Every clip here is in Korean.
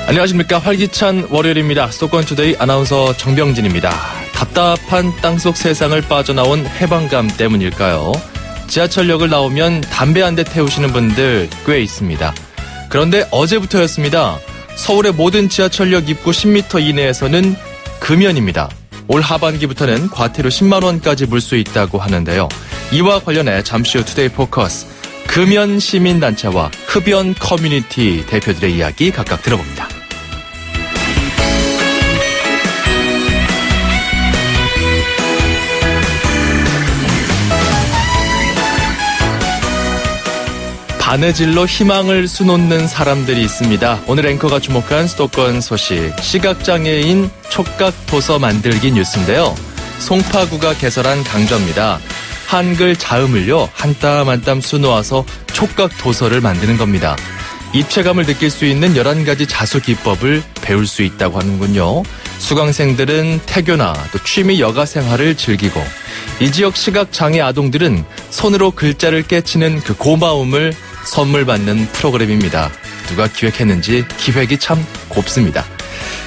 안녕하십니까. 활기찬 월요일입니다. 수도권투데이 아나운서 정병진입니다. 답답한 땅속 세상을 빠져나온 해방감 때문일까요? 지하철역을 나오면 담배 한 대 태우시는 분들 꽤 있습니다. 그런데 어제부터였습니다. 서울의 모든 지하철역 입구 10m 이내에서는 금연입니다. 올 하반기부터는 과태료 10만 원까지 물 수 있다고 하는데요. 이와 관련해 잠시 후 투데이 포커스, 금연 시민단체와 흡연 커뮤니티 대표들의 이야기 각각 들어봅니다. 바느질로 희망을 수놓는 사람들이 있습니다. 오늘 앵커가 주목한 수도권 소식, 시각장애인 촉각도서 만들기 뉴스인데요. 송파구가 개설한 강좌입니다. 한글 자음을요, 한 땀 한 땀 수놓아서 촉각도서를 만드는 겁니다. 입체감을 느낄 수 있는 11가지 자수 기법을 배울 수 있다고 하는군요. 수강생들은 태교나 또 취미 여가 생활을 즐기고, 이 지역 시각장애 아동들은 손으로 글자를 깨치는 그 고마움을 선물 받는 프로그램입니다. 누가 기획했는지 기획이 참 곱습니다.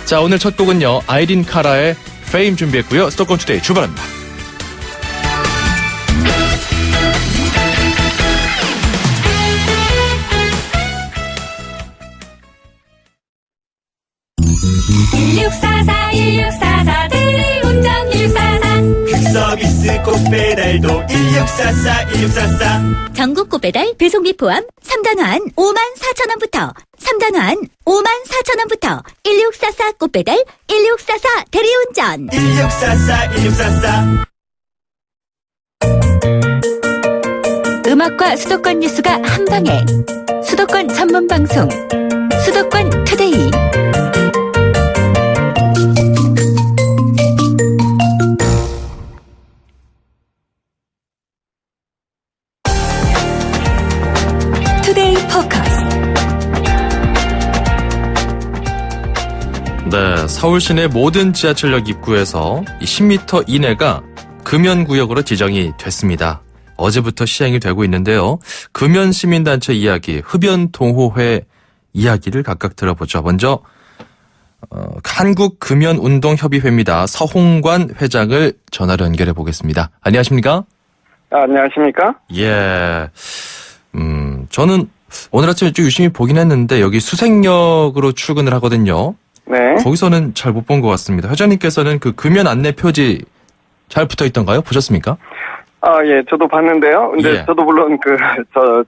자, 오늘 첫 곡은요, 아이린 카라의 Fame 준비했고요. 수도권 투데이 출발합니다. 대리운전 1644 서비스 꽃배달도 1644 전국 꽃배달 배송비 포함 3단 환 54,000원부터 3단 환 54,000원부터 1644 꽃배달 1644 대리운전 1644 음악과 수도권 뉴스가 한방에 수도권 전문 방송 수도권 투데이. 투데이 포커스. 네, 서울 시내 모든 지하철역 입구에서 10m 이내가 금연구역으로 지정이 됐습니다. 어제부터 시행이 되고 있는데요. 금연 시민단체 이야기, 흡연동호회 이야기를 각각 들어보죠. 먼저 한국금연운동협의회입니다. 서홍관 회장을 전화로 연결해 보겠습니다. 안녕하십니까? 안녕하십니까? 예. 저는 오늘 아침에 좀 유심히 보긴 했는데 여기 수색역으로 출근을 하거든요. 네. 거기서는 잘 못 본 것 같습니다. 회장님께서는 그 금연 안내 표지 잘 붙어 있던가요? 보셨습니까? 예, 저도 봤는데요. 근데 예. 저도 물론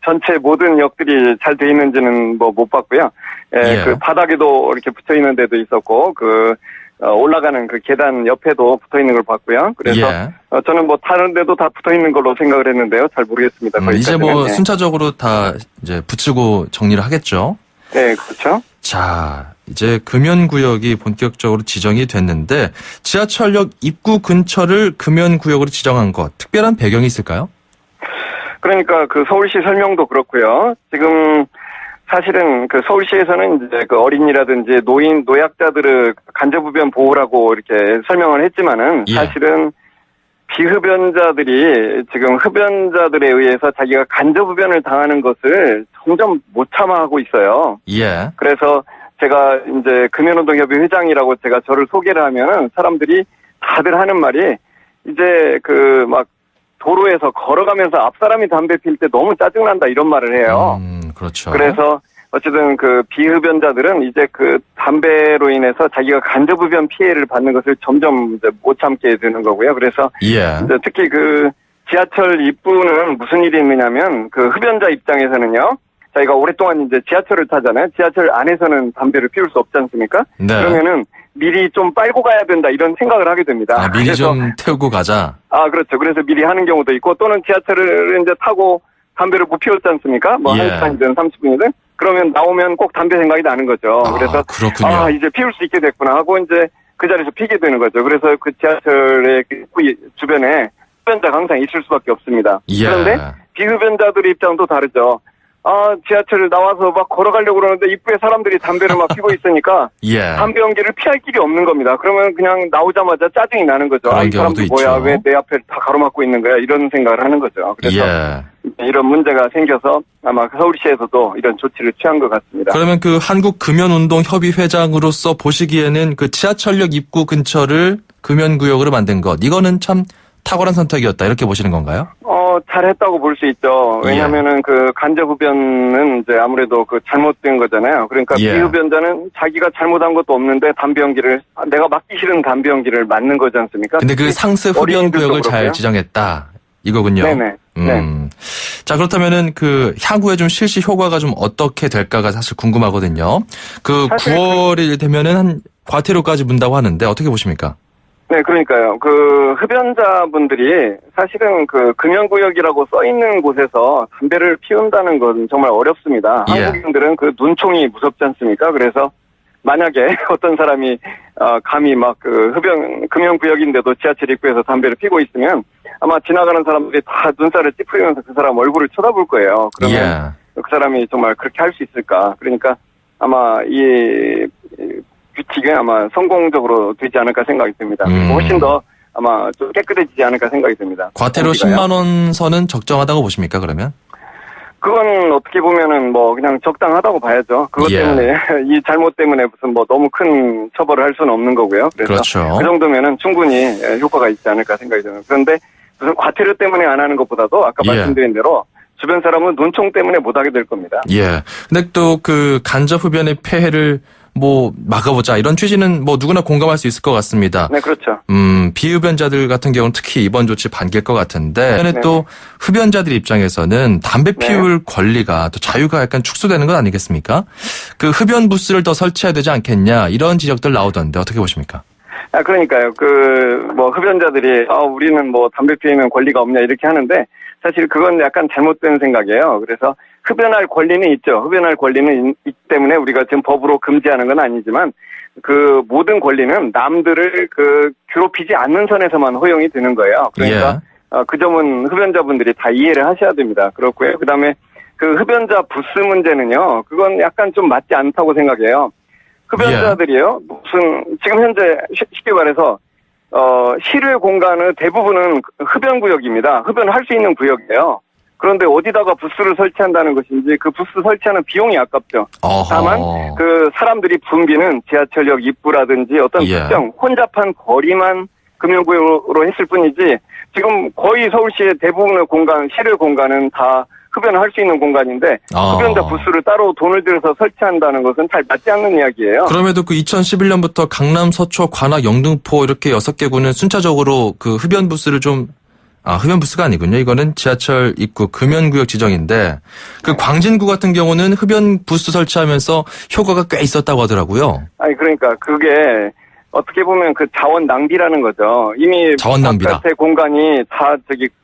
전체 모든 역들이 잘 돼 있는지는 못 봤고요. 예. 그 바닥에도 이렇게 붙어 있는 데도 있었고, 올라가는 그 계단 옆에도 붙어 있는 걸 봤고요. 그래서 예. 저는 다른 데도 다 붙어 있는 걸로 생각을 했는데요. 잘 모르겠습니다. 이제 거기까지는. 예. 순차적으로 다 이제 붙이고 정리를 하겠죠. 네, 그렇죠. 자, 이제 금연구역이 본격적으로 지정이 됐는데 지하철역 입구 근처를 금연구역으로 지정한 것, 특별한 배경이 있을까요? 그러니까 그 서울시 설명도 그렇고요. 지금 사실은 그 서울시에서는 이제 그 어린이라든지 노인, 노약자들을 간접흡연 보호라고 이렇게 설명을 했지만은 예. 사실은 비흡연자들이 지금 흡연자들에 의해서 자기가 간접흡연을 당하는 것을 점점 못 참아하고 있어요. 예. 그래서 제가 이제 금연운동협의 회장이라고 제가 저를 소개를 하면은 사람들이 다들 하는 말이 이제 도로에서 걸어가면서 앞 사람이 담배 필 때 너무 짜증난다 이런 말을 해요. 그렇죠. 그래서 어쨌든 그 비흡연자들은 이제 그 담배로 인해서 자기가 간접흡연 피해를 받는 것을 점점 이제 못 참게 되는 거고요. 그래서 예. 이제 특히 그 지하철 입구는 무슨 일이 있느냐면 그 흡연자 입장에서는요. 자기가 오랫동안 이제 지하철을 타잖아요. 지하철 안에서는 담배를 피울 수 없지 않습니까? 네. 그러면은 미리 좀 빨고 가야 된다 이런 생각을 하게 됩니다. 미리 그래서, 좀 태우고 가자. 그렇죠. 그래서 미리 하는 경우도 있고 또는 지하철을 이제 타고 담배를 못 피웠지 않습니까? 예. 1시간이든 30분이든 그러면 나오면 꼭 담배 생각이 나는 거죠. 그래서 그렇군요. 이제 피울 수 있게 됐구나 하고 이제 그 자리에서 피게 되는 거죠. 그래서 그 지하철의 그 주변에 흡연자가 항상 있을 수밖에 없습니다. 예. 그런데 비흡연자들의 입장도 다르죠. 지하철을 나와서 막 걸어가려고 그러는데 입구에 사람들이 담배를 막 피고 있으니까 예. 담배 연기를 피할 길이 없는 겁니다. 그러면 그냥 나오자마자 짜증이 나는 거죠. 그런 이 사람들 경우도 뭐야? 있죠. 왜 내 앞에 다 가로막고 있는 거야? 이런 생각을 하는 거죠. 그래서 예. 이런 문제가 생겨서 아마 서울시에서도 이런 조치를 취한 것 같습니다. 그러면 그 한국금연운동협의회장으로서 보시기에는 그 지하철역 입구 근처를 금연구역으로 만든 것, 이거는 참 탁월한 선택이었다, 이렇게 보시는 건가요? 잘했다고 볼 수 있죠. 왜냐하면은 그 간접 흡연은 이제 아무래도 그 잘못된 거잖아요. 그러니까 예. 비흡연자는 자기가 잘못한 것도 없는데 담배 연기를 내가 맡기 싫은 담배 연기를 맞는 거지 않습니까? 근데 그 상습 흡연 어린이들도 구역을 잘 그렇고요. 지정했다, 이거군요. 네네. 네. 자, 그렇다면은 그 향후에 좀 실시 효과가 좀 어떻게 될까가 사실 궁금하거든요. 그 사실 9월이 되면은 한 과태료까지 문다고 하는데 어떻게 보십니까? 네, 그러니까요. 그 흡연자분들이 사실은 그 금연구역이라고 써 있는 곳에서 담배를 피운다는 건 정말 어렵습니다. 예. 한국인들은 그 눈총이 무섭지 않습니까? 그래서 만약에 어떤 사람이 감히 막 그 금연구역인데도 지하철 입구에서 담배를 피고 있으면 아마 지나가는 사람들이 다 눈살을 찌푸리면서 그 사람 얼굴을 쳐다볼 거예요. 그러면 예. 그 사람이 정말 그렇게 할 수 있을까? 그러니까 아마 이 규칙은 아마 성공적으로 되지 않을까 생각이 듭니다. 그리고 훨씬 더 아마 좀 깨끗해지지 않을까 생각이 듭니다. 과태료 공기가요. 10만 원 선은 적정하다고 보십니까, 그러면? 그건 어떻게 보면은 뭐 그냥 적당하다고 봐야죠. 그것 예. 때문에 이 잘못 때문에 무슨 뭐 너무 큰 처벌을 할 수는 없는 거고요. 그래서 그렇죠. 그 정도면은 충분히 효과가 있지 않을까 생각이 듭니다. 그런데 무슨 과태료 때문에 안 하는 것보다도 아까 예. 말씀드린 대로 주변 사람은 눈총 때문에 못 하게 될 겁니다. 예. 근데 또 그 간접 흡연의 폐해를 뭐 막아보자, 이런 취지는 뭐 누구나 공감할 수 있을 것 같습니다. 네, 그렇죠. 비흡연자들 같은 경우는 특히 이번 조치 반길 것 같은데, 네. 또 흡연자들 입장에서는 담배 네. 피울 권리가, 또 자유가 약간 축소되는 건 아니겠습니까? 그 흡연 부스를 더 설치해야 되지 않겠냐, 이런 지적들 나오던데 어떻게 보십니까? 그러니까요. 뭐 흡연자들이 우리는 뭐 담배 피우는 권리가 없냐 이렇게 하는데 사실 그건 약간 잘못된 생각이에요. 그래서 흡연할 권리는 있죠. 흡연할 권리는 있기 때문에 우리가 지금 법으로 금지하는 건 아니지만 그 모든 권리는 남들을 그 괴롭히지 않는 선에서만 허용이 되는 거예요. 그러니까 그 점은 흡연자분들이 다 이해를 하셔야 됩니다. 그렇고요. 그다음에 그 흡연자 부스 문제는요. 그건 약간 좀 맞지 않다고 생각해요. 흡연자들이요. 무슨 지금 현재 쉽게 말해서 실외 공간은 대부분은 흡연 구역입니다. 흡연할 수 있는 구역이에요. 그런데 어디다가 부스를 설치한다는 것인지 그 부스 설치하는 비용이 아깝죠. 어허. 다만 그 사람들이 붐비는 지하철역 입구라든지 어떤 예. 특정 혼잡한 거리만 금연구역으로 했을 뿐이지 지금 거의 서울시의 대부분의 공간, 실외 공간은 다 흡연을 할 수 있는 공간인데 흡연자 부스를 따로 돈을 들여서 설치한다는 것은 잘 맞지 않는 이야기예요. 그럼에도 그 2011년부터 강남, 서초, 관악, 영등포 이렇게 6개구는 순차적으로 그 흡연 부스를 흡연 부스가 아니군요. 이거는 지하철 입구 금연구역 지정인데, 그 광진구 같은 경우는 흡연 부스 설치하면서 효과가 꽤 있었다고 하더라고요. 아니 그러니까 그게 어떻게 보면 그 자원 낭비라는 거죠. 이미 자원 낭비다. 바깥의 공간이 다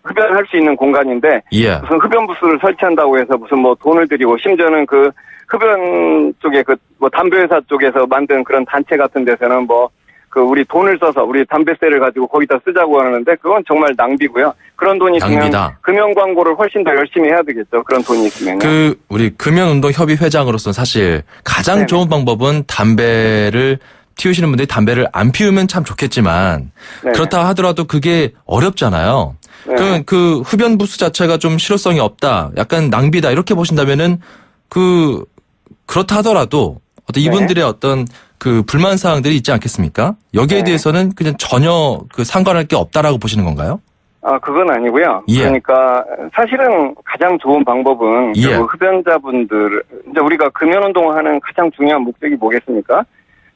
흡연할 수 있는 공간인데 예. 무슨 흡연 부스를 설치한다고 해서 무슨 뭐 돈을 들이고 심지어는 그 흡연 쪽에 그 뭐 담배 회사 쪽에서 만든 그런 단체 같은 데서는 뭐 그 우리 돈을 써서 우리 담배세를 가지고 거기다 쓰자고 하는데 그건 정말 낭비고요. 그런 돈이 있으면 낭비다. 금연 광고를 훨씬 더 열심히 해야 되겠죠. 그런 돈이 있으면. 그 우리 금연운동협의 회장으로서는 사실 가장 네네. 좋은 방법은 담배를 피우시는 분들이 담배를 안 피우면 참 좋겠지만, 네네. 그렇다 하더라도 그게 어렵잖아요. 네. 그 흡연 부스 자체가 좀 실효성이 없다, 약간 낭비다, 이렇게 보신다면은 그렇다 하더라도 어떤 이분들의 어떤 그 불만 사항들이 있지 않겠습니까? 여기에 네. 대해서는 그냥 전혀 그 상관할 게 없다라고 보시는 건가요? 그건 아니고요. 예. 그러니까 사실은 가장 좋은 방법은 예. 그 흡연자분들, 이제 우리가 금연운동을 하는 가장 중요한 목적이 뭐겠습니까?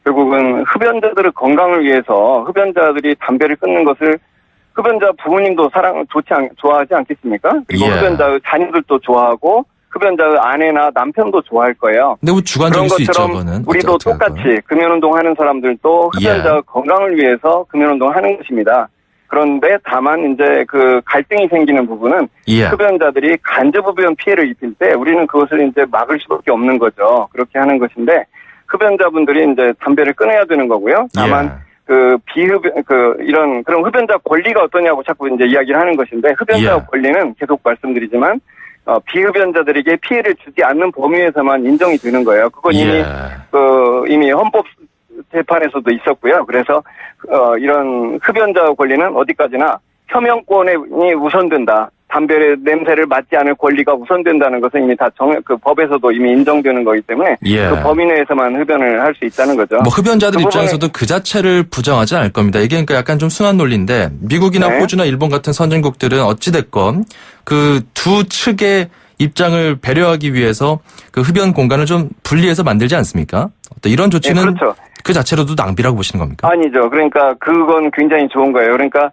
결국은 흡연자들의 건강을 위해서 흡연자들이 담배를 끊는 것을 흡연자 부모님도 좋아하지 않겠습니까? 그리고 예. 흡연자의 자녀들도 좋아하고 흡연자의 아내나 남편도 좋아할 거예요. 근데 뭐 그런 주관적일 수 있죠, 것처럼 그거는. 우리도 어떻게 똑같이 금연운동 하는 사람들도 흡연자의 예. 건강을 위해서 금연운동 하는 것입니다. 그런데 다만 이제 그 갈등이 생기는 부분은 예. 흡연자들이 간접흡연 피해를 입힐 때 우리는 그것을 이제 막을 수밖에 없는 거죠. 그렇게 하는 것인데 흡연자분들이 이제 담배를 끊어야 되는 거고요. 다만 예. 그럼 흡연자 권리가 어떠냐고 자꾸 이제 이야기를 하는 것인데 흡연자 예. 권리는 계속 말씀드리지만 비흡연자들에게 피해를 주지 않는 범위에서만 인정이 되는 거예요. 그건 예. 이미 헌법 재판에서도 있었고요. 그래서 이런 흡연자 권리는 어디까지나 혐의권이 우선된다. 담배 냄새를 맡지 않을 권리가 우선된다는 것은 이미 다 그 법에서도 이미 인정되는 거기 때문에 예. 그 범위 내에서만 흡연을 할 수 있다는 거죠. 뭐 흡연자들 그 입장에서도 그 자체를 부정하지 않을 겁니다. 이게 그러니까 약간 좀 순한 논리인데 미국이나 네. 호주나 일본 같은 선진국들은 어찌됐건 그 두 측의 입장을 배려하기 위해서 그 흡연 공간을 좀 분리해서 만들지 않습니까? 어떤 이런 조치는 네, 그렇죠. 그 자체로도 낭비라고 보시는 겁니까? 아니죠. 그러니까 그건 굉장히 좋은 거예요. 그러니까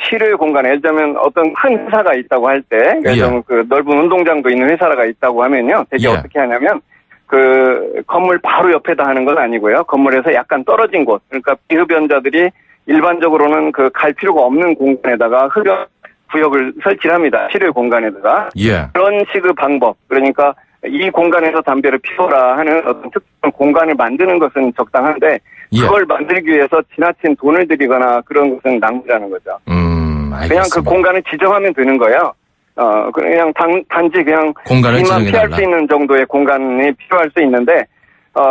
실외 공간에 예를 들면 어떤 큰 회사가 있다고 할 때, 예. 좀 그 넓은 운동장도 있는 회사가 있다고 하면요, 대개 예. 어떻게 하냐면 그 건물 바로 옆에다 하는 건 아니고요, 건물에서 약간 떨어진 곳, 그러니까 비흡연자들이 일반적으로는 그 갈 필요가 없는 공간에다가 흡연 구역을 설치를 합니다. 실외 공간에다가. 예. 그런 식의 방법, 그러니까 이 공간에서 담배를 피워라 하는 어떤 특정 공간을 만드는 것은 적당한데 예. 그걸 만들기 위해서 지나친 돈을 들이거나 그런 것은 낭비라는 거죠. 알겠습니다. 그냥 그 공간을 지정하면 되는 거예요. 그냥 단지 그냥 공간을 비만 피할 지정해달라. 수 있는 정도의 공간이 필요할 수 있는데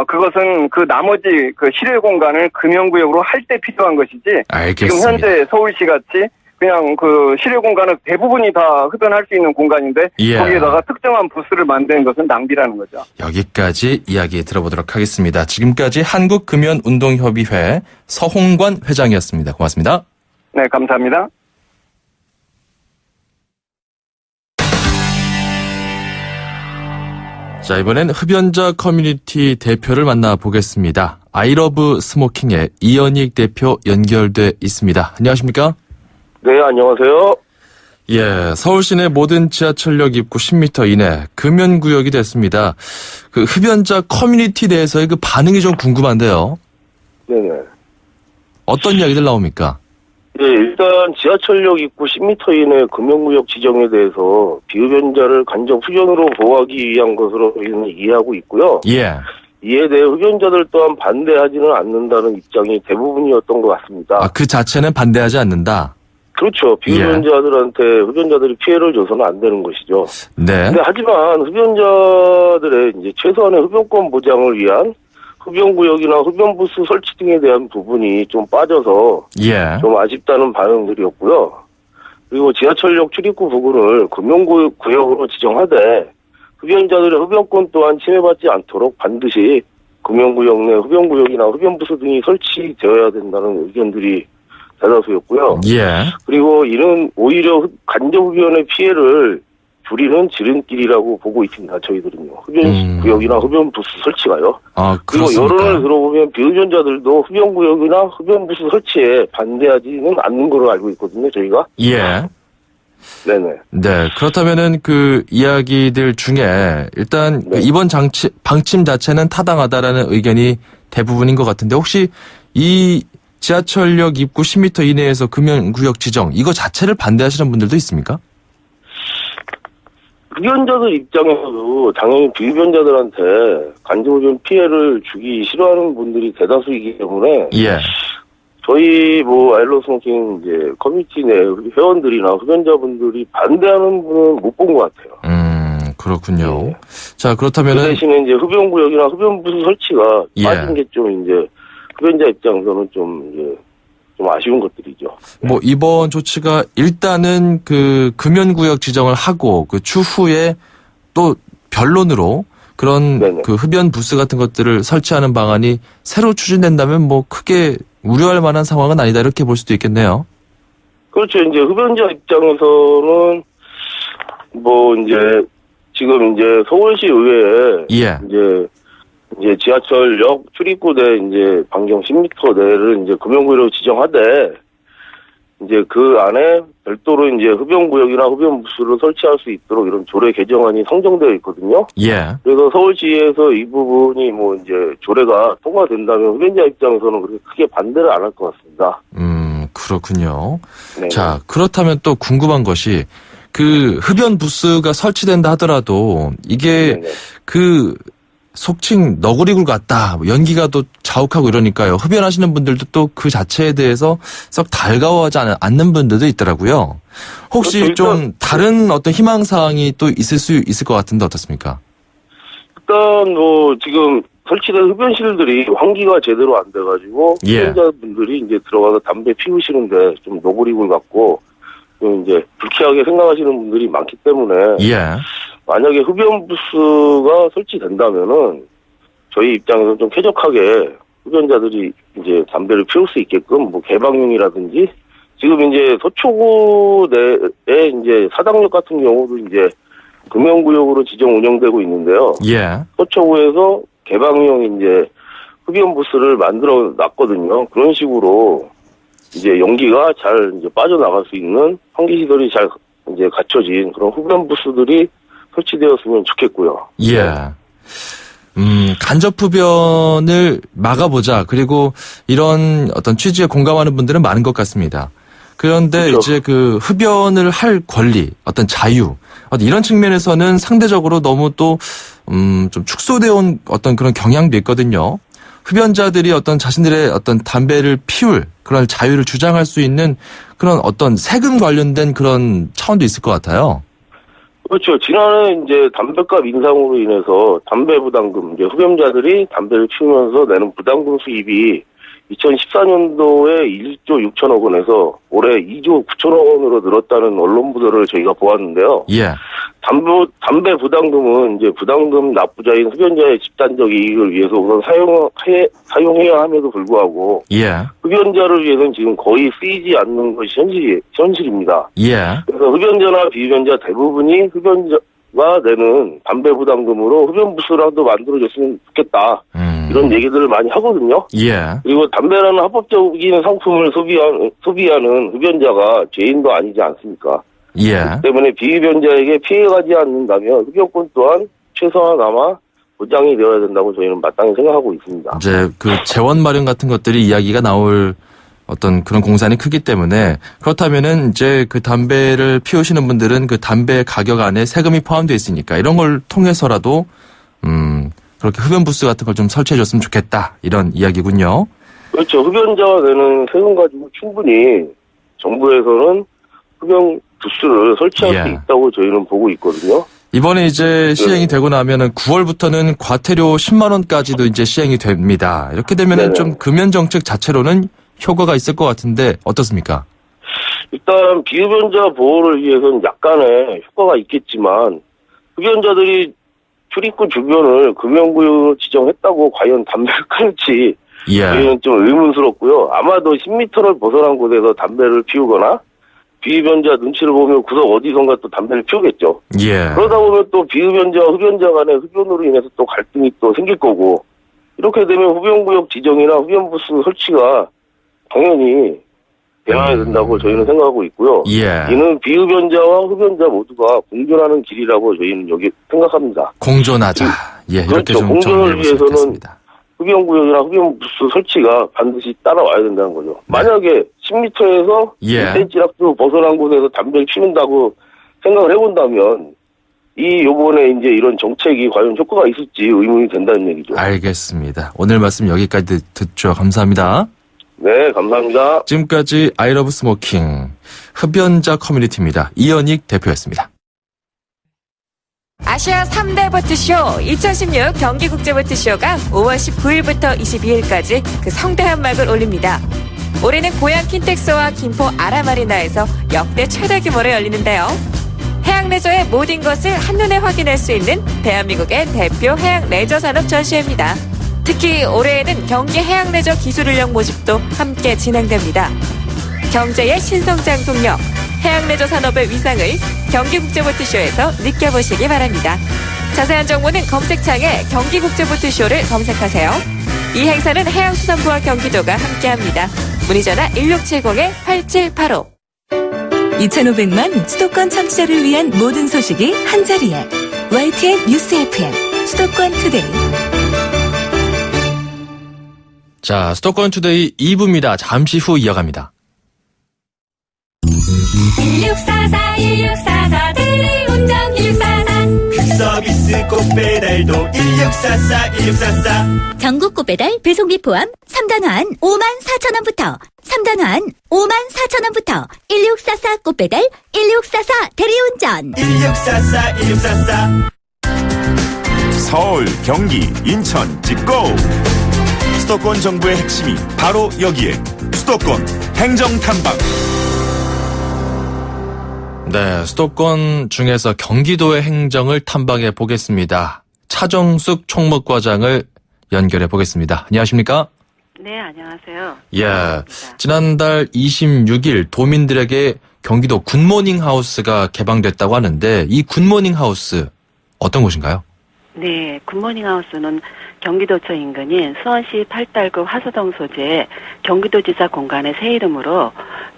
그것은 그 나머지 그 실외 공간을 금연구역으로 할 때 필요한 것이지. 알겠습니다. 지금 현재 서울시 같이 그냥 그 실외 공간은 대부분이 다 흡연할 수 있는 공간인데 예. 거기에다가 특정한 부스를 만드는 것은 낭비라는 거죠. 여기까지 이야기 들어보도록 하겠습니다. 지금까지 한국금연운동협의회 서홍관 회장이었습니다. 고맙습니다. 네, 감사합니다. 자, 이번엔 흡연자 커뮤니티 대표를 만나보겠습니다. 아이러브 스모킹의 이현익 대표 연결돼 있습니다. 안녕하십니까? 네, 안녕하세요. 예, 서울 시내 모든 지하철역 입구 10m 이내 금연구역이 됐습니다. 그 흡연자 커뮤니티 내에서의 그 반응이 좀 궁금한데요. 네네. 어떤 이야기들 나옵니까? 예, 일단 지하철역 입구 10m 이내 금연구역 지정에 대해서 비흡연자를 간접 흡연으로 보호하기 위한 것으로 저희는 이해하고 있고요. 예, 이에 대해 흡연자들 또한 반대하지는 않는다는 입장이 대부분이었던 것 같습니다. 그 자체는 반대하지 않는다. 그렇죠. 비흡연자들한테 흡연자들이 피해를 줘서는 안 되는 것이죠. 네. 근데 하지만 흡연자들의 이제 최소한의 흡연권 보장을 위한 흡연구역이나 흡연부스 설치 등에 대한 부분이 좀 빠져서 예. 좀 아쉽다는 반응들이었고요. 그리고 지하철역 출입구 부근을 금연구역으로 지정하되 흡연자들의 흡연권 또한 침해받지 않도록 반드시 금연구역 내 흡연구역이나 흡연부스 등이 설치되어야 된다는 의견들이 대다수였고요. 예. 그리고 이는 오히려 간접 흡연의 피해를 줄이는 지름길이라고 보고 있습니다. 저희들은요. 흡연구역이나 흡연부스 설치가요. 그리고 그렇습니까? 여론을 들어보면 비흡연자들도 흡연구역이나 흡연부스 설치에 반대하지는 않는 걸로 알고 있거든요. 저희가. 예. 네네. 네. 그렇다면은 그 이야기들 중에 일단 그 네. 이번 방침 자체는 타당하다라는 의견이 대부분인 것 같은데 혹시 이 지하철역 입구 10m 이내에서 금연구역 지정 이거 자체를 반대하시는 분들도 있습니까? 흡연자들 입장에서도 당연히 비흡연자들한테 간접흡연 피해를 주기 싫어하는 분들이 대다수이기 때문에 예. 저희 아일러 스모킹 이제 커뮤니티 내 회원들이나 흡연자분들이 반대하는 분은 못 본 것 같아요. 그렇군요. 네. 자, 그 그렇다면은 대신에 이제 흡연구역이나 흡연부스 설치가 예. 빠진 게 좀 이제 흡연자 입장에서는 좀 아쉬운 것들이죠. 뭐 이번 조치가 일단은 그 금연구역 지정을 하고 그 추후에 또 변론으로 그런 네네. 그 흡연 부스 같은 것들을 설치하는 방안이 새로 추진된다면 뭐 크게 우려할 만한 상황은 아니다 이렇게 볼 수도 있겠네요. 그렇죠. 이제 흡연자 입장에서는 이제 지금 이제 서울시 의회에 예. 이제 지하철역 출입구 내 이제 반경 10m 내를 이제 금연구역으로 지정하되 이제 그 안에 별도로 이제 흡연구역이나 흡연부스를 설치할 수 있도록 이런 조례 개정안이 상정되어 있거든요. 예. 그래서 서울시에서 이 부분이 이제 조례가 통과된다면 흡연자 입장에서는 그렇게 크게 반대를 안 할 것 같습니다. 그렇군요. 네. 자, 그렇다면 또 궁금한 것이 그 흡연 부스가 설치된다 하더라도 이게 네네. 그 속칭 너구리굴 같다. 뭐 연기가 또 자욱하고 이러니까요. 흡연하시는 분들도 또 그 자체에 대해서 썩 달가워하지 않는 분들도 있더라고요. 혹시 그렇죠. 좀 다른 어떤 희망사항이 또 있을 수 있을 것 같은데 어떻습니까? 일단 뭐 지금 설치된 흡연실들이 환기가 제대로 안 돼가지고 예. 흡연자분들이 이제 들어가서 담배 피우시는데 좀 노골이굴 같고 좀 이제 불쾌하게 생각하시는 분들이 많기 때문에 예. 만약에 흡연 부스가 설치된다면은 저희 입장에서 좀 쾌적하게 흡연자들이 이제 담배를 피울 수 있게끔 뭐 개방용이라든지 지금 이제 서초구 내에 이제 사당역 같은 경우도 이제 금연구역으로 지정 운영되고 있는데요. 예. 서초구에서 개방형 이제 흡연 부스를 만들어 놨거든요. 그런 식으로 이제 연기가 잘 이제 빠져나갈 수 있는 환기 시설이 잘 이제 갖춰진 그런 흡연 부스들이 설치되었으면 좋겠고요. 예. 간접 흡연을 막아보자. 그리고 이런 어떤 취지에 공감하는 분들은 많은 것 같습니다. 그런데 그렇죠. 이제 그 흡연을 할 권리, 어떤 자유, 이런 측면에서는 상대적으로 너무 또, 좀 축소되어 온 어떤 그런 경향도 있거든요. 흡연자들이 어떤 자신들의 어떤 담배를 피울 그런 자유를 주장할 수 있는 그런 어떤 세금 관련된 그런 차원도 있을 것 같아요. 그렇죠. 지난해 이제 담배값 인상으로 인해서 담배 부담금, 이제 흡연자들이 담배를 피우면서 내는 부담금 수입이 2014년도에 1조 6천억 원에서 올해 2조 9천억 원으로 늘었다는 언론 보도를 저희가 보았는데요. 예. 담배 부담금은 이제 부담금 납부자인 흡연자의 집단적 이익을 위해서 우선 사용해야 함에도 불구하고 예. 흡연자를 위해서는 지금 거의 쓰이지 않는 것이 현실입니다. 예. 그래서 흡연자나 비흡연자 대부분이 흡연자가 내는 담배 부담금으로 흡연 부스라도 만들어줬으면 좋겠다. 이런 얘기들을 많이 하거든요. 예. 그리고 담배라는 합법적인 상품을 소비하는 흡연자가 죄인도 아니지 않습니까? 예. 때문에 비흡연자에게 피해가지 않는다면 흡연권 또한 최소한아마 보장이 되어야 된다고 저희는 마땅히 생각하고 있습니다. 이제 그 재원 마련 같은 것들이 이야기가 나올 어떤 그런 공산이 크기 때문에 그렇다면은 이제 그 담배를 피우시는 분들은 그 담배 가격 안에 세금이 포함되어 있으니까 이런 걸 통해서라도 그렇게 흡연 부스 같은 걸 좀 설치해 줬으면 좋겠다 이런 이야기군요. 그렇죠. 흡연자가 내는 세금 가지고 충분히 정부에서는 흡연 부스를 설치할 예. 수 있다고 저희는 보고 있거든요. 이번에 이제 시행이 되고 나면은 9월부터는 과태료 10만 원까지도 이제 시행이 됩니다. 이렇게 되면은 네네. 좀 금연 정책 자체로는 효과가 있을 것 같은데 어떻습니까? 일단 비흡연자 보호를 위해서는 약간의 효과가 있겠지만 흡연자들이 출입구 주변을 금연구역으로 지정했다고 과연 담배를 끊을지 예. 저희는 좀 의문스럽고요. 아마도 10m를 벗어난 곳에서 담배를 피우거나 비흡연자 눈치를 보면 구석 어디선가 또 담배를 피우겠죠. 예. 그러다 보면 또 비흡연자와 흡연자 간의 흡연으로 인해서 또 갈등이 또 생길 거고 이렇게 되면 흡연구역 지정이나 흡연부스 설치가 당연히 되어야 된다고 저희는 생각하고 있고요. 예. 이는 비흡연자와 흡연자 모두가 공존하는 길이라고 저희는 여기 생각합니다. 공존하자. 예, 이렇게 그렇죠. 좀 공존을 정리해 위해서는 보겠습니다. 흡연구역이나 흡연부스 설치가 반드시 따라와야 된다는 거죠. 만약에 10m에서 예. 1cm라도 벗어난 곳에서 담배를 피운다고 생각을 해본다면 요번에 이제 이런 정책이 과연 효과가 있을지 의문이 된다는 얘기죠. 알겠습니다. 오늘 말씀 여기까지 듣죠. 감사합니다. 네, 감사합니다. 지금까지 아이러브 스모킹 흡연자 커뮤니티입니다. 이현익 대표였습니다. 아시아 3대 보트쇼 2016 경기국제보트쇼가 5월 19일부터 22일까지 그 성대한 막을 올립니다. 올해는 고양 킨텍스와 김포 아라마리나에서 역대 최대 규모로 열리는데요. 해양 레저의 모든 것을 한눈에 확인할 수 있는 대한민국의 대표 해양 레저 산업 전시회입니다. 특히 올해에는 경기 해양 레저 기술 인력 모집도 함께 진행됩니다. 경제의 신성장 동력, 해양 레저 산업의 위상을 경기국제보트쇼에서 느껴보시기 바랍니다. 자세한 정보는 검색창에 경기국제보트쇼를 검색하세요. 이 행사는 해양수산부와 경기도가 함께합니다. 문의전화 1670-8785. 2,500만 수도권 청취자를 위한 모든 소식이 한자리에 YTN 뉴스 FM 수도권 투데이. 자, 수도권 투데이 2부입니다. 잠시 후 이어갑니다. 1644 1644 대리운전 144 서비스 꽃배달도 1644 전국 꽃배달 배송비 포함 3단원 54,000원부터 3단원 54,000원부터 1644 꽃배달 1644 대리운전 1644 서울, 경기, 인천, 찍고! 수도권 정부의 핵심이 바로 여기에 수도권 행정탐방. 네, 수도권 중에서 경기도의 행정을 탐방해 보겠습니다. 차정숙 총무과장을 연결해 보겠습니다. 안녕하십니까? 네, 안녕하세요. 예, 지난달 26일 도민들에게 경기도 굿모닝 하우스가 개방됐다고 하는데 이 굿모닝 하우스 어떤 곳인가요? 네, 굿모닝 하우스는 경기도청 인근인 수원시 팔달구 화서동 소재의 경기도지사 공간의 새 이름으로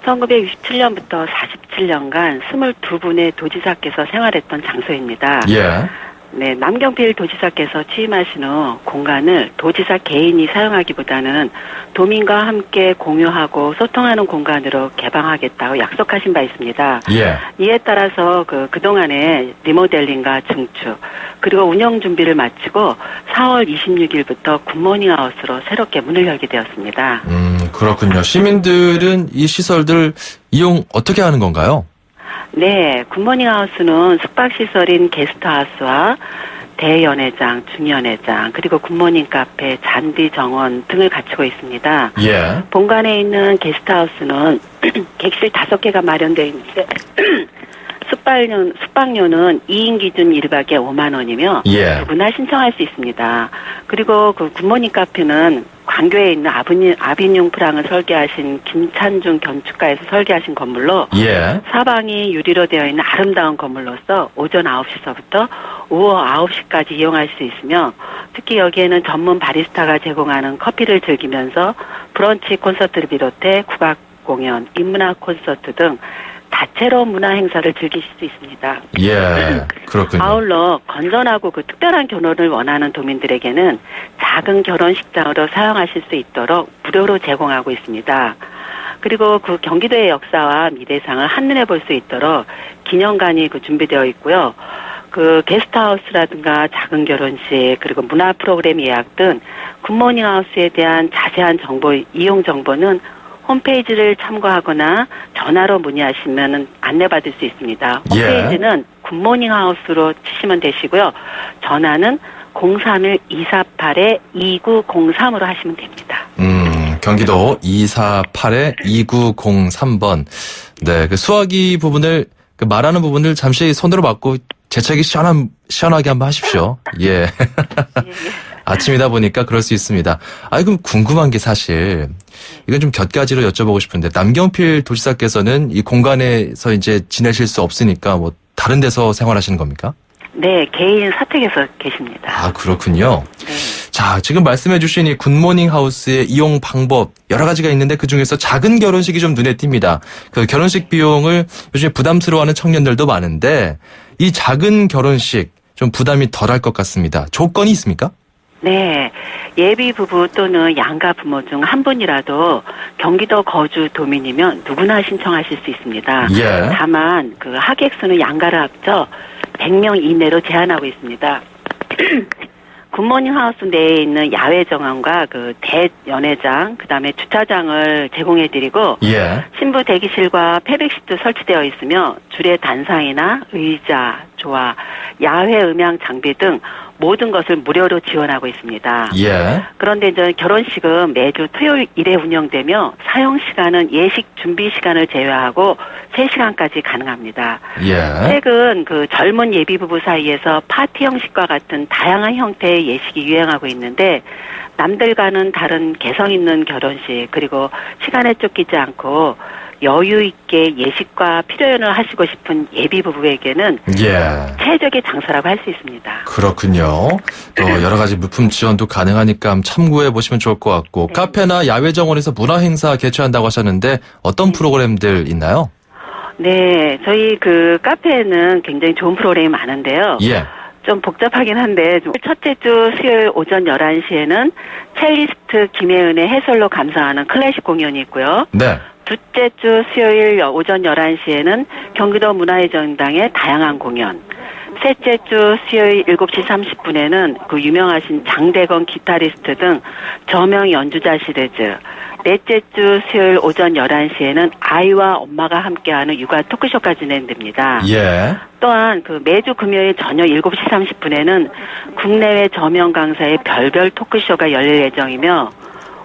1967년부터 47년간 22분의 도지사께서 생활했던 장소입니다. 예. 네, 남경필 도지사께서 취임하신 후 공간을 도지사 개인이 사용하기보다는 도민과 함께 공유하고 소통하는 공간으로 개방하겠다고 약속하신 바 있습니다. 예. 이에 따라서 그동안의 리모델링과 증축, 그리고 운영 준비를 마치고 4월 26일부터 굿모닝 하우스로 새롭게 문을 열게 되었습니다. 그렇군요. 시민들은 이 시설들 이용 어떻게 하는 건가요? 네, 굿모닝 하우스는 숙박시설인 게스트하우스와 대연회장, 중연회장, 그리고 굿모닝 카페, 잔디 정원 등을 갖추고 있습니다. 예. 본관에 있는 게스트하우스는 객실 5개가 마련되어 있는데 숙박료는 2인 기준 1박에 5만 원이며 예. 누구나 신청할 수 있습니다. 그리고 그 굿모닝 카페는 광교에 있는 아비뇽 프랑을 설계하신 김찬중 건축가에서 설계하신 건물로 예. 사방이 유리로 되어 있는 아름다운 건물로서 오전 9시서부터 오후 9시까지 이용할 수 있으며 특히 여기에는 전문 바리스타가 제공하는 커피를 즐기면서 브런치 콘서트를 비롯해 국악 공연, 인문학 콘서트 등 다채로운 문화 행사를 즐기실 수 있습니다. 예, 그렇군요. 아울러 건전하고 그 특별한 결혼을 원하는 도민들에게는 작은 결혼식장으로 사용하실 수 있도록 무료로 제공하고 있습니다. 그리고 그 경기도의 역사와 미래상을 한눈에 볼 수 있도록 기념관이 준비되어 있고요. 그 게스트하우스라든가 작은 결혼식 그리고 문화 프로그램 예약 등 굿모닝 하우스에 대한 자세한 정보, 이용 정보는 홈페이지를 참고하거나 전화로 문의하시면 안내받을 수 있습니다. 홈페이지는 굿모닝 하우스로 치시면 되시고요. 전화는 031-248-2903으로 하시면 됩니다. 경기도 248-2903번. 네, 그 수화기 부분을 말하는 부분을 잠시 손으로 막고 재채기 시원하게 한번 하십시오. 예. 아침이다 보니까 그럴 수 있습니다. 그럼 궁금한 게 사실 이건 좀 곁가지로 여쭤보고 싶은데 남경필 도지사께서는 이 공간에서 이제 지내실 수 없으니까 뭐 다른 데서 생활하시는 겁니까? 네, 개인 사택에서 계십니다. 그렇군요. 네. 자, 지금 말씀해 주신 이 굿모닝 하우스의 이용 방법 여러 가지가 있는데 그중에서 작은 결혼식이 좀 눈에 띕니다. 그 결혼식 비용을 요즘에 부담스러워하는 청년들도 많은데 이 작은 결혼식 좀 부담이 덜할 것 같습니다. 조건이 있습니까? 네. 예비 부부 또는 양가 부모 중 한 분이라도 경기도 거주 도민이면 누구나 신청하실 수 있습니다. 예. 다만 그 하객 수는 양가를 합쳐 100명 이내로 제한하고 있습니다. 굿모닝 하우스 내에 있는 야외 정원과 그 대연회장, 그다음에 주차장을 제공해드리고 예. 신부 대기실과 패백실도 설치되어 있으며 줄의 단상이나 의자, 조화, 야외 음향 장비 등 모든 것을 무료로 지원하고 있습니다. 예. 그런데 이제 결혼식은 매주 토요일 일에 운영되며 사용 시간은 예식 준비 시간을 제외하고 3시간까지 가능합니다. 예. 최근 그 젊은 예비 부부 사이에서 파티 형식과 같은 다양한 형태의 예식이 유행하고 있는데 남들과는 다른 개성 있는 결혼식 그리고 시간에 쫓기지 않고 여유 있게 예식과 피로연을 하시고 싶은 예비 부부에게는 최적의 장소라고 할 수 있습니다. 그렇군요. 또 여러 가지 물품 지원도 가능하니까 참고해 보시면 좋을 것 같고 네. 카페나 야외 정원에서 문화 행사 개최한다고 하셨는데 어떤 프로그램들 있나요? 네, 저희 그 카페에는 굉장히 좋은 프로그램이 많은데요. 예. 좀 복잡하긴 한데 첫째 주 수요일 오전 11시에는 첼리스트 김혜은의 해설로 감상하는 클래식 공연이 있고요. 네. 둘째 주 수요일 오전 11시에는 경기도 문화의 전당의 다양한 공연. 셋째 주 수요일 7시 30분에는 그 유명하신 장대건 기타리스트 등 저명 연주자 시리즈, 넷째 주 수요일 오전 11시에는 아이와 엄마가 함께하는 육아 토크쇼가 진행됩니다. 예. 또한 그 매주 금요일 저녁 7시 30분에는 국내외 저명 강사의 별별 토크쇼가 열릴 예정이며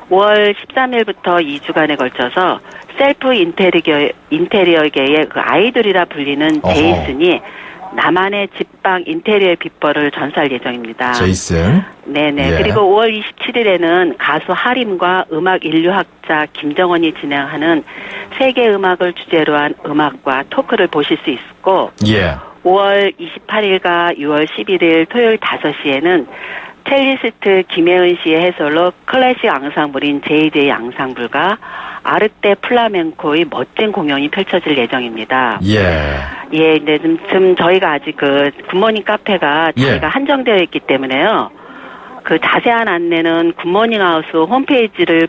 5월 13일부터 2주간에 걸쳐서 셀프 인테리어계의 그 아이돌이라 불리는 어허. 제이슨이 나만의 집방 인테리어 비법을 전수할 예정입니다. 제이슨. 네네. 예. 그리고 5월 27일에는 가수 하림과 음악 인류학자 김정원이 진행하는 세계 음악을 주제로 한 음악과 토크를 보실 수 있고, 예. 5월 28일과 6월 11일 토요일 5시에는 첼리스트 김혜은 씨의 해설로 클래식 앙상블인 JJ 앙상블과 아르테 플라멘코의 멋진 공연이 펼쳐질 예정입니다. 예. 예, 근데 지금 저희가 아직 그 굿모닝 카페가 예. 저희가 한정되어 있기 때문에요. 그 자세한 안내는 굿모닝 하우스 홈페이지를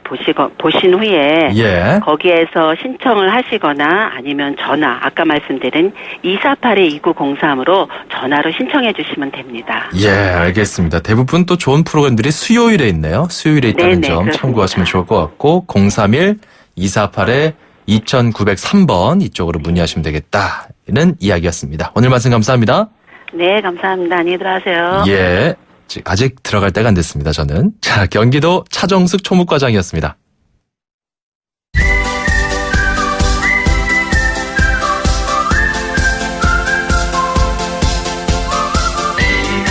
보신 후에 예. 거기에서 신청을 하시거나 아니면 전화, 아까 말씀드린 248-2903으로 전화로 신청해 주시면 됩니다. 예, 알겠습니다. 대부분 또 좋은 프로그램들이 수요일에 있네요. 수요일에 있다는 네네, 점 그렇습니다. 참고하시면 좋을 것 같고 031-248-2903번 이쪽으로 문의하시면 되겠다는 이야기였습니다. 오늘 말씀 감사합니다. 네, 감사합니다. 안녕히 들어가세요. 예. 아직 들어갈 때가 안 됐습니다, 저는. 자, 경기도 차정숙 초목과장이었습니다.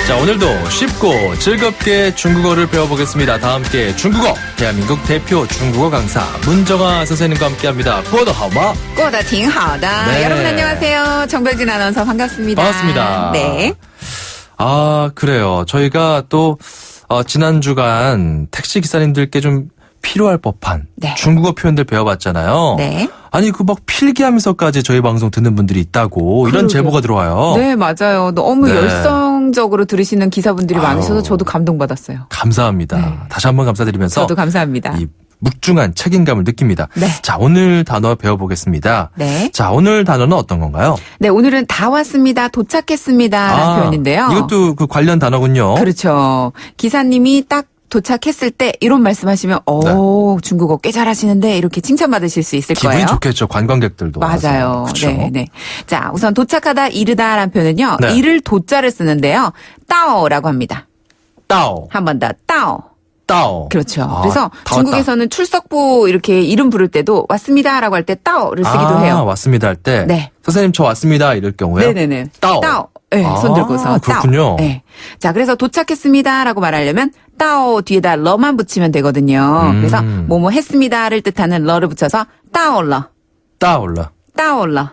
자, 오늘도 쉽고 즐겁게 중국어를 배워보겠습니다. 다 함께 중국어, 대한민국 대표 중국어 강사 문정아 선생님과 함께합니다. 过得好吗?过得挺好的. 네. 여러분 안녕하세요. 정별진 아나운서 반갑습니다. 반갑습니다. 네. 아, 그래요. 저희가 또 지난 주간 택시 기사님들께 좀 필요할 법한 네. 중국어 표현들 배워봤잖아요. 네. 아니 그 막 필기하면서까지 저희 방송 듣는 분들이 있다고 이런 그러게요. 제보가 들어와요. 네, 맞아요. 너무 네. 열성적으로 들으시는 기사분들이 아유. 많으셔서 저도 감동받았어요. 감사합니다. 네. 다시 한번 감사드리면서 저도 감사합니다. 이 묵중한 책임감을 느낍니다. 네. 자, 오늘 단어 배워보겠습니다. 네. 자, 오늘 단어는 어떤 건가요? 네, 오늘은 다 왔습니다. 도착했습니다라는 표현인데요. 이것도 그 관련 단어군요. 그렇죠. 기사님이 딱 도착했을 때 이런 말씀하시면 중국어 꽤 잘하시는데 이렇게 칭찬받으실 수 있을 기분이 거예요. 좋겠죠. 관광객들도. 맞아요. 그렇죠. 네, 네. 자, 우선 도착하다 이르다라는 표현은요. 네. 이를 도자를 쓰는데요. 따오라고 합니다. 따오. 한 번 더. 따오. 따오. 그렇죠. 아, 그래서 다 중국에서는 출석부 이렇게 이름 부를 때도 왔습니다라고 할 때 따오를 쓰기도 해요. 왔습니다 할 때. 네. 선생님 저 왔습니다 이럴 경우요. 네네네. 따오. 네, 손 들고서. 그렇군요. 따오. 네. 자, 그래서 도착했습니다라고 말하려면 따오 뒤에다 러만 붙이면 되거든요. 그래서 뭐뭐 했습니다를 뜻하는 러를 붙여서 따올러. 따올러. 따올러.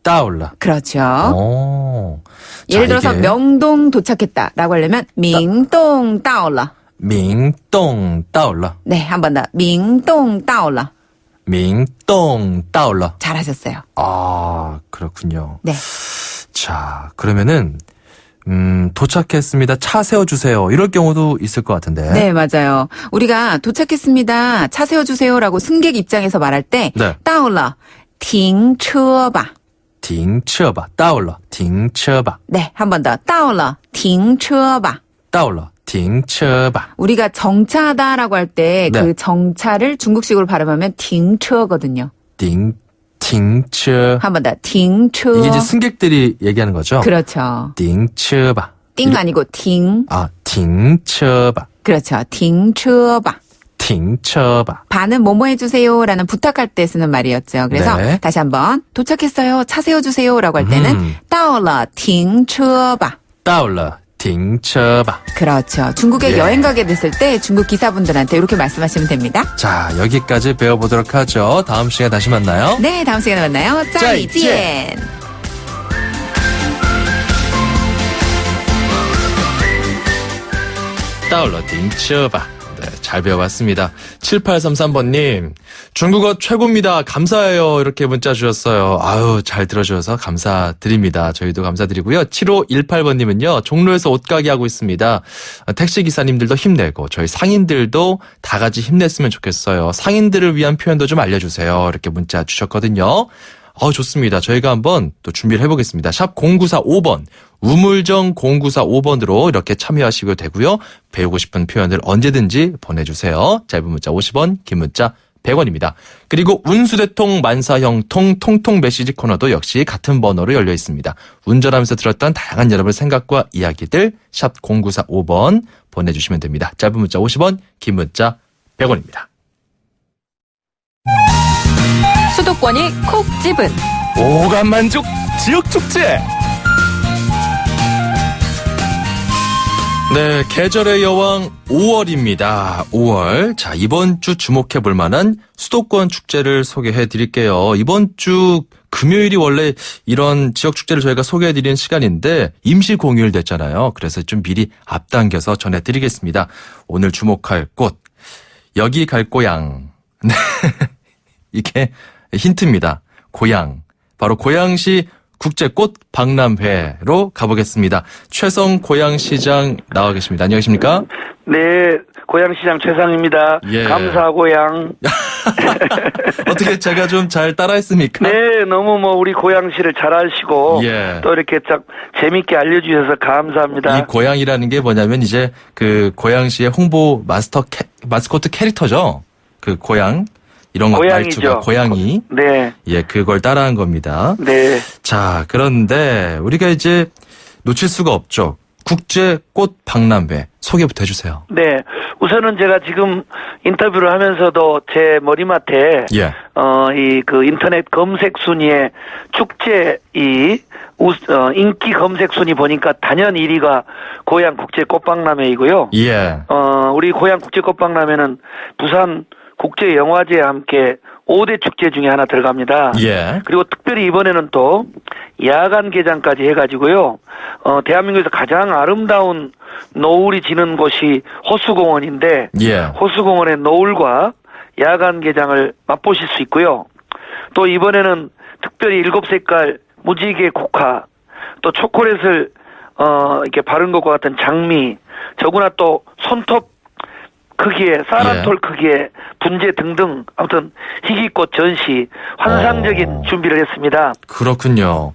따올러. 그렇죠. 오. 예를 자, 들어서 이게 명동 도착했다라고 하려면 민동 따올러. 민동 따올러. 네, 한 번 더. 민동 따올러. 민동 따올러. 잘하셨어요. 아, 그렇군요. 네. 자, 그러면은 도착했습니다. 차 세워주세요. 이럴 경우도 있을 것 같은데. 네, 맞아요. 우리가 도착했습니다. 차 세워주세요라고 승객 입장에서 말할 때 네. 따올러. 停车吧. 停车吧. 따올러. 停车吧. 네, 한 번 더. 따올러. 停车吧. 따올러. 停车吧. 우리가 정차하다라고 할 때 그 네. 정차를 중국식으로 발음하면 停车거든요. 停车. 한 번 더. 停车. 이게 이제 승객들이 얘기하는 거죠. 그렇죠. 停车吧. 띵 아니고 停. 아, 停车吧. 그렇죠. 停车吧. 停车吧. 반은 뭐뭐 해주세요라는 부탁할 때 쓰는 말이었죠. 그래서 네. 다시 한번 도착했어요. 차 세워주세요라고 할 때는 到了停车吧. 到了停车吧. 그렇죠. 중국에 예. 여행 가게 됐을 때 중국 기사분들한테 이렇게 말씀하시면 됩니다. 자, 여기까지 배워보도록 하죠. 다음 시간에 다시 만나요. 네, 다음 시간에 만나요. 再见. 따올러 딩치어바. 네, 잘 배워봤습니다. 7833번님, 중국어 최고입니다. 감사해요. 이렇게 문자 주셨어요. 아유, 잘 들어주셔서 감사드립니다. 저희도 감사드리고요. 7518번님은요, 종로에서 옷가게 하고 있습니다. 택시기사님들도 힘내고, 저희 상인들도 다 같이 힘냈으면 좋겠어요. 상인들을 위한 표현도 좀 알려주세요. 이렇게 문자 주셨거든요. 좋습니다. 저희가 한번 또 준비를 해보겠습니다. 샵 0945번, 우물정 0945번으로 이렇게 참여하시고 되고요. 배우고 싶은 표현을 언제든지 보내주세요. 짧은 문자 50원, 긴 문자 100원입니다. 그리고 운수대통 만사형통 통통 메시지 코너도 역시 같은 번호로 열려 있습니다. 운전하면서 들었던 다양한 여러분의 생각과 이야기들 샵 0945번 보내주시면 됩니다. 짧은 문자 50원, 긴 문자 100원입니다. 수도권이 콕 집은 오감만족 지역축제. 네, 계절의 여왕 5월입니다. 5월. 자, 이번 주 주목해 볼 만한 수도권 축제를 소개해 드릴게요. 이번 주 금요일이 원래 이런 지역 축제를 저희가 소개해 드리는 시간인데 임시 공휴일 됐잖아요. 그래서 좀 미리 앞당겨서 전해 드리겠습니다. 오늘 주목할 곳. 여기 갈 고향. 네. 이게 힌트입니다. 고향. 바로 고양시 국제꽃 박람회로 가보겠습니다. 최성 고양시장 나와 계십니다. 안녕하십니까? 네, 고양시장 최상입니다. 예. 감사 고양. 어떻게 제가 좀 잘 따라했습니까? 네, 너무 우리 고양시를 잘 아시고 예. 또 이렇게 딱 재밌게 알려주셔서 감사합니다. 이 고양이라는 게 뭐냐면 이제 그 고양시의 홍보 마스코트 캐릭터죠. 그 고양. 이런 거 말투가 고양이. 네. 예, 그걸 따라한 겁니다. 네. 자, 그런데 우리가 이제 놓칠 수가 없죠. 국제꽃 박람회 소개부터 해주세요. 네. 우선은 제가 지금 인터뷰를 하면서도 제 머리맡에 예. 이 그 인터넷 검색 순위에 축제 인기 검색 순위 보니까 단연 1위가 고양 국제꽃박람회이고요. 예. 우리 고양 국제꽃박람회는 부산 국제영화제와 함께 5대 축제 중에 하나 들어갑니다. 예. 그리고 특별히 이번에는 또 야간 개장까지 해가지고요. 대한민국에서 가장 아름다운 노을이 지는 곳이 호수공원인데 예. 호수공원의 노을과 야간 개장을 맛보실 수 있고요. 또 이번에는 특별히 7색깔 무지개 국화, 또 초콜릿을 이렇게 바른 것과 같은 장미, 더구나 또 손톱 크기에 쌀한톨 크기의 분재 등등 아무튼 희귀꽃 전시 환상적인 준비를 했습니다. 그렇군요.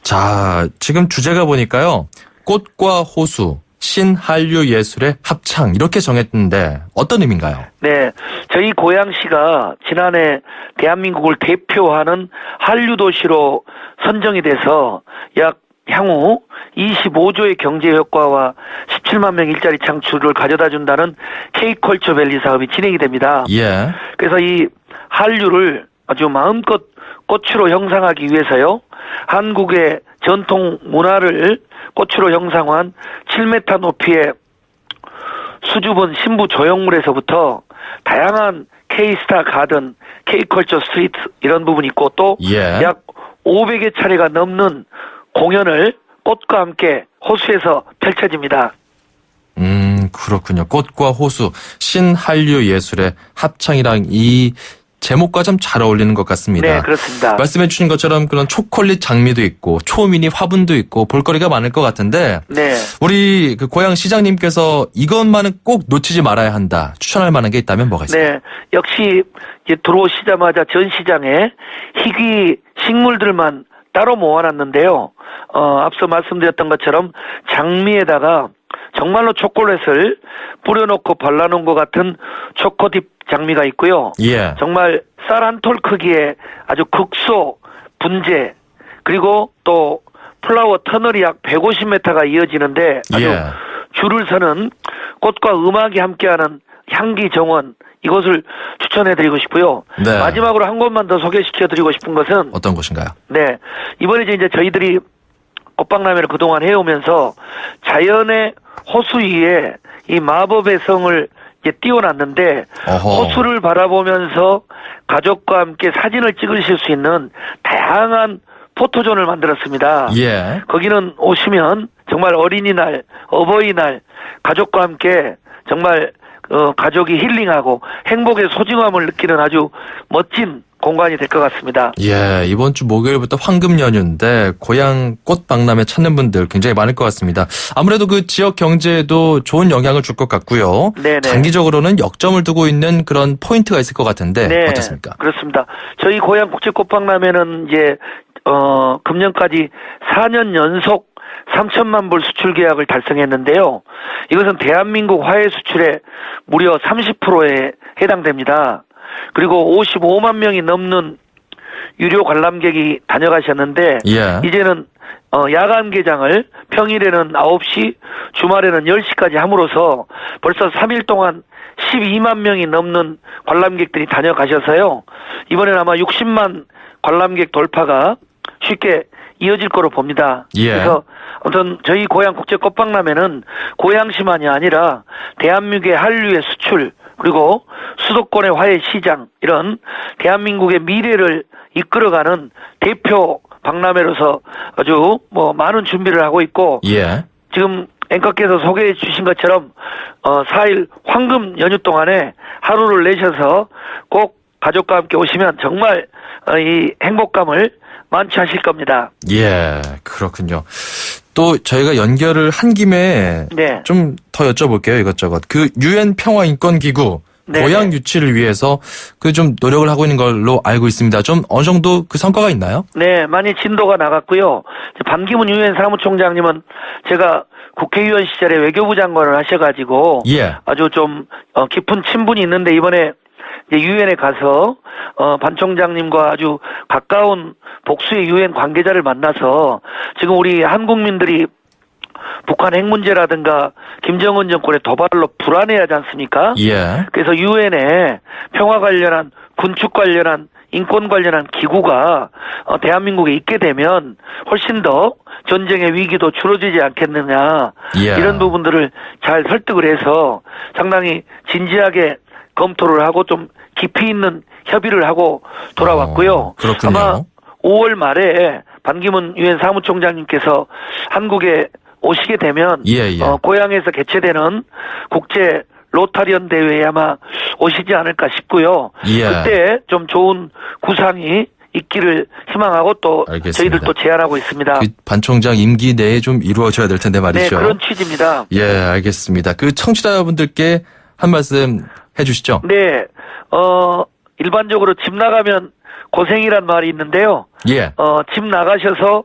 자, 지금 주제가 보니까요. 꽃과 호수, 신한류 예술의 합창 이렇게 정했는데 어떤 의미인가요? 네, 저희 고양시가 지난해 대한민국을 대표하는 한류 도시로 선정이 돼서 약 향후 25조의 경제 효과와 17만 명 일자리 창출을 가져다 준다는 K컬처 밸리 사업이 진행이 됩니다. 예. 그래서 이 한류를 아주 마음껏 꽃으로 형상하기 위해서요. 한국의 전통 문화를 꽃으로 형상한 7m 높이의 수줍은 신부 조형물에서부터 다양한 K스타 가든, K컬처 스트리트 이런 부분이 있고 또 약 500여 차례가 넘는 공연을 꽃과 함께 호수에서 펼쳐집니다. 그렇군요. 꽃과 호수, 신한류 예술의 합창이랑 이 제목과 좀 잘 어울리는 것 같습니다. 네, 그렇습니다. 말씀해 주신 것처럼 그런 초콜릿 장미도 있고 초미니 화분도 있고 볼거리가 많을 것 같은데 네. 우리 그 고양 시장님께서 이것만은 꼭 놓치지 말아야 한다. 추천할 만한 게 있다면 뭐가 있을까요? 네. 역시 이제 들어오시자마자 전시장에 희귀 식물들만 따로 모아놨는데요. 앞서 말씀드렸던 것처럼 장미에다가 정말로 초콜릿을 뿌려놓고 발라놓은 것 같은 초코딥 장미가 있고요. 예. 정말 쌀 한 톨 크기의 아주 극소 분재 그리고 또 플라워 터널이 약 150m가 이어지는데 아주 줄을 서는 꽃과 음악이 함께하는 향기 정원 이것을 추천해드리고 싶고요. 네. 마지막으로 한 곳만 더 소개시켜드리고 싶은 것은 어떤 곳인가요? 네, 이번에 이제 저희들이 꽃박람회를 그동안 해오면서 자연의 호수 위에 이 마법의 성을 이제 띄워놨는데 호수를 바라보면서 가족과 함께 사진을 찍으실 수 있는 다양한 포토존을 만들었습니다. 예. 거기는 오시면 정말 어린이날, 어버이날 가족과 함께 정말 가족이 힐링하고 행복의 소중함을 느끼는 아주 멋진 공간이 될 것 같습니다. 예, 이번 주 목요일부터 황금 연휴인데 고향 꽃 박람회 찾는 분들 굉장히 많을 것 같습니다. 아무래도 그 지역 경제에도 좋은 영향을 줄 것 같고요. 네네. 장기적으로는 역점을 두고 있는 그런 포인트가 있을 것 같은데 네, 어떻습니까? 그렇습니다. 저희 고향 국제 꽃 박람회는 이제 금년까지 4년 연속 3천만 불 수출 계약을 달성했는데요. 이것은 대한민국 화훼 수출의 무려 30%에 해당됩니다. 그리고 55만 명이 넘는 유료 관람객이 다녀가셨는데 예. 이제는 야간 개장을 평일에는 9시, 주말에는 10시까지 함으로써 벌써 3일 동안 12만 명이 넘는 관람객들이 다녀가셔서요. 이번에는 아마 60만 관람객 돌파가 쉽게 이어질 거로 봅니다. 예. 그래서 아무튼 저희 고향 국제 꽃박람회는 고향시만이 아니라 대한민국의 한류의 수출 그리고 수도권의 화훼 시장 이런 대한민국의 미래를 이끌어가는 대표 박람회로서 아주 많은 준비를 하고 있고 예. 지금 앵커께서 소개해 주신 것처럼 4일 황금 연휴 동안에 하루를 내셔서 꼭 가족과 함께 오시면 정말 이 행복감을 만취하실 겁니다. 예, 그렇군요. 또 저희가 연결을 한 김에 네. 좀 더 여쭤볼게요. 이것저것. 그 UN 평화인권기구 네. 고향 유치를 위해서 그 좀 노력을 하고 있는 걸로 알고 있습니다. 좀 어느 정도 그 성과가 있나요? 네, 많이 진도가 나갔고요. 반기문 유엔 사무총장님은 제가 국회의원 시절에 외교부 장관을 하셔가지고 예. 아주 좀 깊은 친분이 있는데 이번에 유엔에 가서 반 총장님과 아주 가까운 복수의 유엔 관계자를 만나서 지금 우리 한국민들이 북한 핵 문제라든가 김정은 정권의 도발로 불안해하지 않습니까? 예. 그래서 유엔에 평화 관련한 군축 관련한 인권 관련한 기구가 대한민국에 있게 되면 훨씬 더 전쟁의 위기도 줄어들지 않겠느냐 예. 이런 부분들을 잘 설득을 해서 상당히 진지하게 검토를 하고 좀 깊이 있는 협의를 하고 돌아왔고요. 그렇군요. 아마 5월 말에 반기문 유엔 사무총장님께서 한국에 오시게 되면 예. 고향에서 개최되는 국제 로타리언 대회에 아마 오시지 않을까 싶고요. 예. 그때 좀 좋은 구상이 있기를 희망하고 또 알겠습니다. 저희들도 제안하고 있습니다. 그 반 총장 임기 내에 좀 이루어져야 될 텐데 말이죠. 네, 그런 취지입니다. 예, 알겠습니다. 그 청취자분들께 한 말씀 해주시죠. 네, 일반적으로 집 나가면 고생이란 말이 있는데요. 예. 집 나가셔서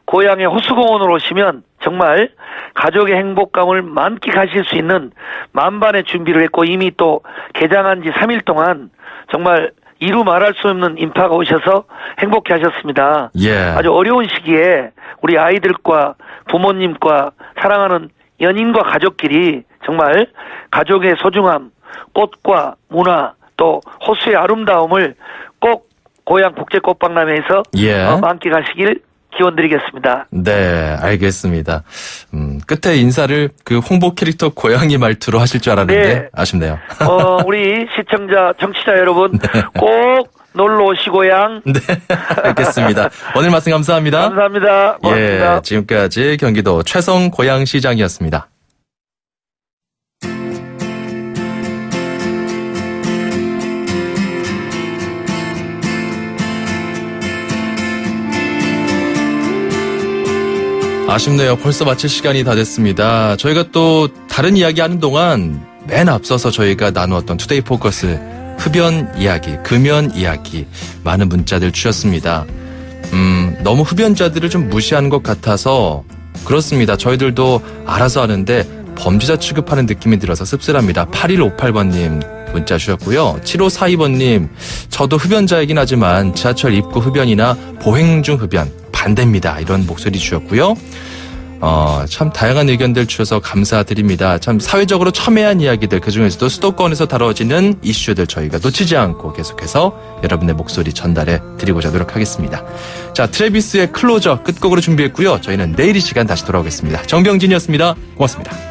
고향의 호수공원으로 오시면 정말 가족의 행복감을 만끽하실 수 있는 만반의 준비를 했고 이미 또 개장한 지 3일 동안 정말 이루 말할 수 없는 인파가 오셔서 행복해 하셨습니다. 예. 아주 어려운 시기에 우리 아이들과 부모님과 사랑하는 연인과 가족끼리 정말 가족의 소중함, 꽃과 문화 또 호수의 아름다움을 꼭 고향 국제꽃박람회에서 예. 만끽하시길 기원드리겠습니다. 네, 알겠습니다. 끝에 인사를 그 홍보 캐릭터 고양이 말투로 하실 줄 알았는데 네. 아쉽네요. 우리 시청자, 청취자 여러분 꼭 놀러 오시고양. 네, 알겠습니다. 오늘 말씀 감사합니다. 감사합니다. 고맙습니다. 예, 지금까지 경기도 최성 고양시장이었습니다. 아쉽네요. 벌써 마칠 시간이 다 됐습니다. 저희가 또 다른 이야기 하는 동안 맨 앞서서 저희가 나누었던 투데이 포커스 흡연 이야기, 금연 이야기 많은 문자들 주셨습니다. 너무 흡연자들을 좀 무시하는 것 같아서 그렇습니다. 저희들도 알아서 하는데 범죄자 취급하는 느낌이 들어서 씁쓸합니다. 8158번님 문자 주셨고요. 7542번님 저도 흡연자이긴 하지만 지하철 입구 흡연이나 보행 중 흡연 반대입니다. 이런 목소리 주셨고요. 참 다양한 의견들 주셔서 감사드립니다. 참 사회적으로 첨예한 이야기들 그중에서도 수도권에서 다뤄지는 이슈들 저희가 놓치지 않고 계속해서 여러분의 목소리 전달해 드리고자 노력하겠습니다. 자, 트래비스의 클로저 끝곡으로 준비했고요. 저희는 내일 이 시간 다시 돌아오겠습니다. 정병진이었습니다. 고맙습니다.